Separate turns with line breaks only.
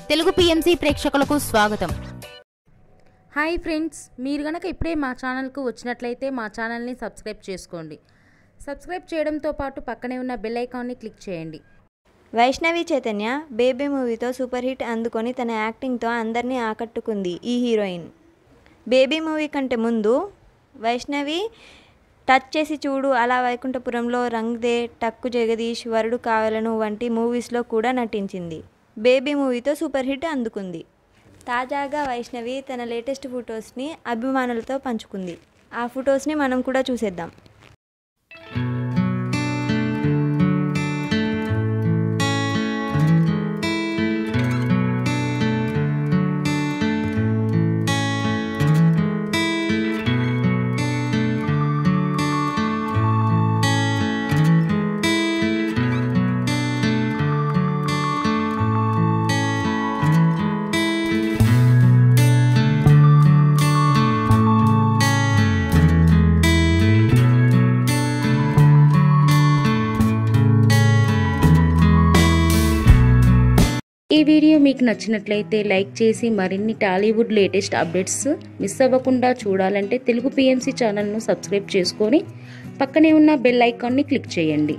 Telugu PMC ప్రేక్షకులకు స్వాగతం.
Hi friends, మీరు గనక ఇప్పుడే మా ఛానల్కు వచ్చినట్లయితే మా ఛానల్ని సబ్స్క్రైబ్ చేసుకోండి. సబ్స్క్రైబ్ చేయడంతో పాటు పక్కనే ఉన్న బెల్ ఐకాన్ని క్లిక్ చేయండి.
వైష్ణవి చైతన్య బేబీ మూవీతో సూపర్ హిట్ అందుకొని తన యాక్టింగ్తో అందరినీ ఆకట్టుకుంది ఈ హీరోయిన్. బేబీ మూవీ కంటే ముందు వైష్ణవి టచ్ చేసి చూడు, అలా వైకుంఠపురంలో, రంగ్ దే, టక్కు జగదీష్, వరుడు కావాలను వంటి మూవీస్లో కూడా నటించింది. బేబీ మూవీతో సూపర్ హిట్ అందుకుంది. తాజాగా వైష్ణవి తన లేటెస్ట్ ఫొటోస్ని అభిమానులతో పంచుకుంది. ఆ ఫొటోస్ని మనం కూడా చూసేద్దాం.
ఈ వీడియో మీకు నచ్చినట్లయితే లైక్ చేసి మరిన్ని టాలీవుడ్ లేటెస్ట్ అప్డేట్స్ మిస్ అవ్వకుండా చూడాలంటే తెలుగు పిఎంసి ఛానల్ను సబ్స్క్రైబ్ చేసుకొని పక్కనే ఉన్న బెల్ ఐకాన్ని క్లిక్ చేయండి.